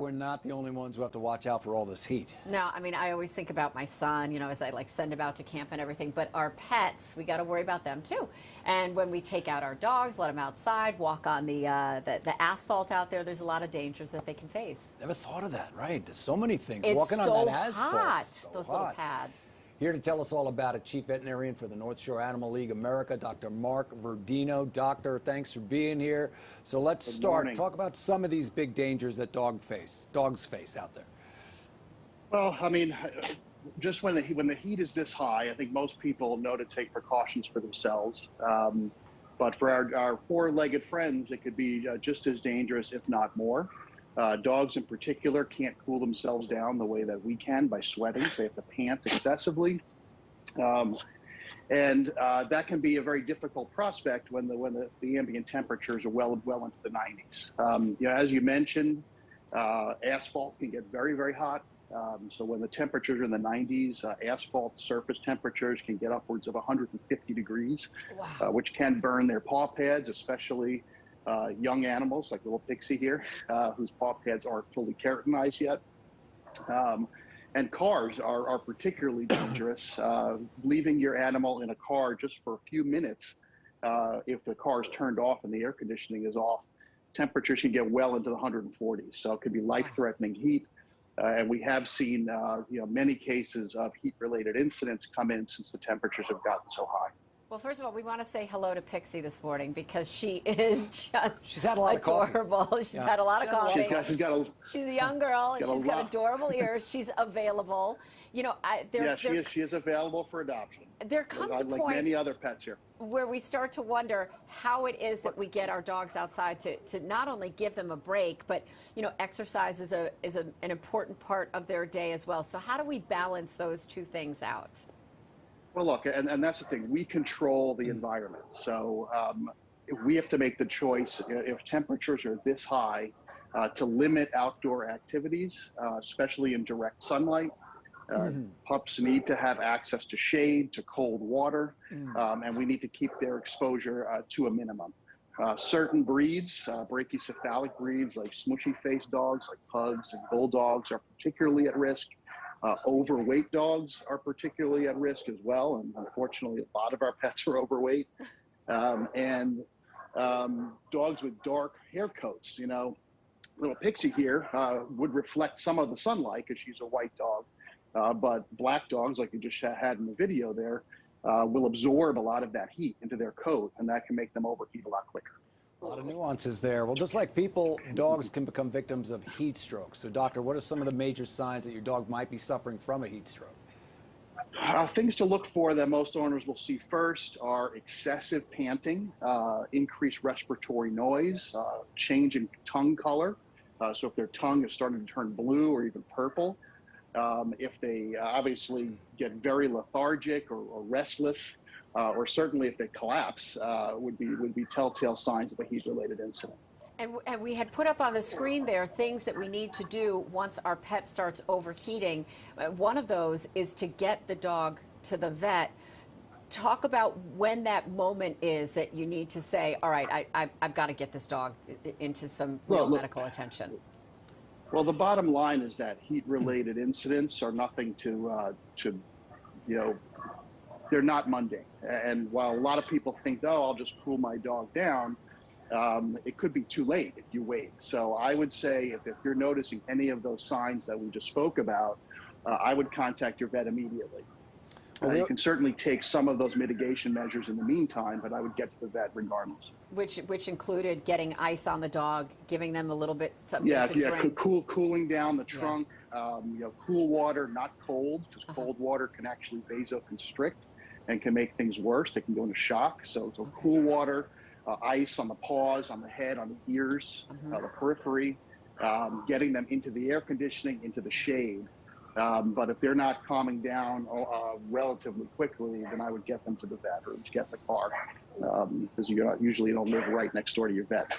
we're not the only ones who have to watch out for all this heat. No, I mean, I always think about my son, as I like send him out to camp and everything, but our pets, we got to worry about them too. And when we take out our dogs, let them outside, walk on the asphalt out there's a lot of dangers that they can face. Never thought of that, right? There's so many things. It's Walking so on that asphalt. hot, So those hot. little pads. Here to tell us all about it, Chief Veterinarian for the North Shore Animal League America, Dr. Mark Verdino. Doctor, thanks for being here. So let's start. Talk about some of these big dangers that dogs face out there. Well, I mean, just when the heat is this high, I think most people know to take precautions for themselves. But for our four-legged friends, it could be just as dangerous, if not more. Dogs in particular can't cool themselves down the way that we can by sweating. So they have to pant excessively. And that can be a very difficult prospect when the ambient temperatures are well into the 90s. As you mentioned, asphalt can get very, very hot. So when the temperatures are in the 90s, asphalt surface temperatures can get upwards of 150 degrees, wow. Which can burn their paw pads, especially young animals like little Pixie here, whose paw pads aren't fully keratinized yet. And cars are particularly dangerous. Leaving your animal in a car just for a few minutes, if the car is turned off and the air conditioning is off, temperatures can get well into the 140s. So it could be life-threatening heat. And we have seen many cases of heat-related incidents come in since the temperatures have gotten so high. Well, first of all, we want to say hello to Pixie this morning because she is just She's had a lot adorable. Of coffee. She's had a lot of coffee. She's a young girl, and she's got adorable ears. She's available. She is available for adoption. There comes a point, like many other pets here, where we start to wonder how it is that we get our dogs outside to not only give them a break, but exercise is an important part of their day as well. So how do we balance those two things out? Well, look, and that's the thing. We control the environment. So we have to make the choice, if temperatures are this high, to limit outdoor activities, especially in direct sunlight. Pups need to have access to shade, to cold water, and we need to keep their exposure to a minimum. Certain breeds, brachycephalic breeds like smushy-faced dogs, like pugs and bulldogs, are particularly at risk. Overweight dogs are particularly at risk as well, and unfortunately a lot of our pets are overweight. And dogs with dark hair coats, little Pixie here would reflect some of the sunlight because she's a white dog, but black dogs, like you just had in the video there, will absorb a lot of that heat into their coat, and that can make them overheat a lot quicker. A lot of nuances there. Well, just like people, dogs can become victims of heat stroke. So, doctor, what are some of the major signs that your dog might be suffering from a heat stroke? Things to look for that most owners will see first are excessive panting, increased respiratory noise, change in tongue color. So if their tongue is starting to turn blue or even purple, if they obviously get very lethargic or restless, or certainly if they collapse, would be telltale signs of a heat-related incident. And we had put up on the screen there things that we need to do once our pet starts overheating. One of those is to get the dog to the vet. Talk about when that moment is that you need to say, all right, I've got to get this dog into some real medical attention. Well, the bottom line is that heat-related incidents are nothing to they're not mundane. And while a lot of people think, oh, I'll just cool my dog down, it could be too late if you wait. So I would say if you're noticing any of those signs that we just spoke about, I would contact your vet immediately. You can certainly take some of those mitigation measures in the meantime, but I would get to the vet regardless. Which included getting ice on the dog, giving them a little bit something to drink. Cooling down the trunk. Cool water, not cold, because cold water can actually vasoconstrict and can make things worse. They can go into shock. So cool water, ice on the paws, on the head, on the ears, the periphery, getting them into the air conditioning, into the shade. But if they're not calming down relatively quickly, then I would get them to the vet or get in the car, because you usually don't live right next door to your vet.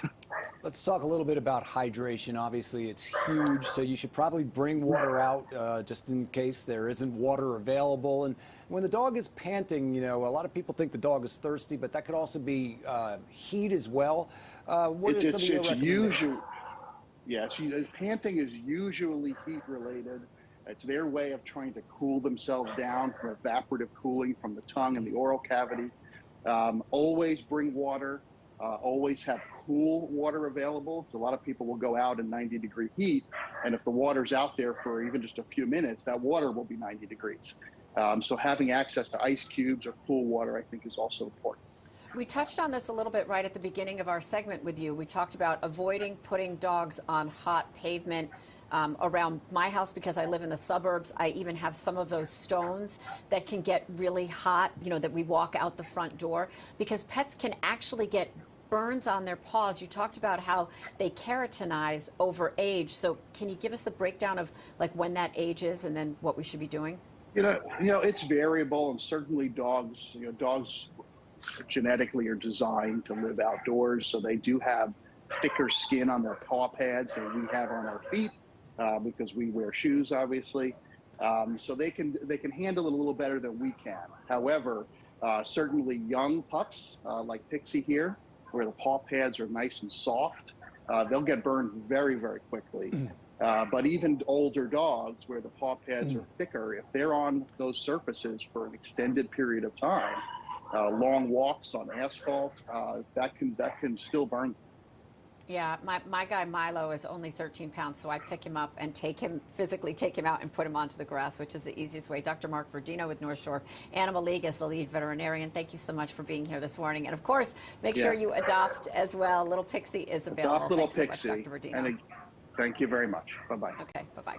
Let's talk a little bit about hydration. Obviously, it's huge, so you should probably bring water out just in case there isn't water available. And when the dog is panting, a lot of people think the dog is thirsty, but that could also be heat as well. What are some of your recommendations? Yeah, panting is usually heat related. It's their way of trying to cool themselves down from evaporative cooling from the tongue and the oral cavity. Always bring water. Always have cool water available. So a lot of people will go out in 90-degree heat, and if the water's out there for even just a few minutes, that water will be 90 degrees. So having access to ice cubes or cool water, I think, is also important. We touched on this a little bit right at the beginning of our segment with you. We talked about avoiding putting dogs on hot pavement. Around my house, because I live in the suburbs, I even have some of those stones that can get really hot, you know, that we walk out the front door, because pets can actually get burns on their paws. You talked about how they keratinize over age. So can you give us the breakdown of like when that age is and then what we should be doing? It's variable, and certainly dogs genetically are designed to live outdoors, so they do have thicker skin on their paw pads than we have on our feet. Because we wear shoes, obviously, so they can handle it a little better than we can. However, certainly young pups like Pixie here, where the paw pads are nice and soft, they'll get burned very, very quickly. But even older dogs, where the paw pads are thicker, if they're on those surfaces for an extended period of time, long walks on asphalt, that can still burn them. Yeah, my guy Milo is only 13 pounds, so I pick him up and physically take him out and put him onto the grass, which is the easiest way. Dr. Mark Verdino with North Shore Animal League as the lead veterinarian. Thank you so much for being here this morning. And of course, make sure you adopt as well. Little Pixie is available. Adopt little Thanks Pixie. so much, Dr. Verdino. And thank you very much. Bye-bye. Okay, bye-bye.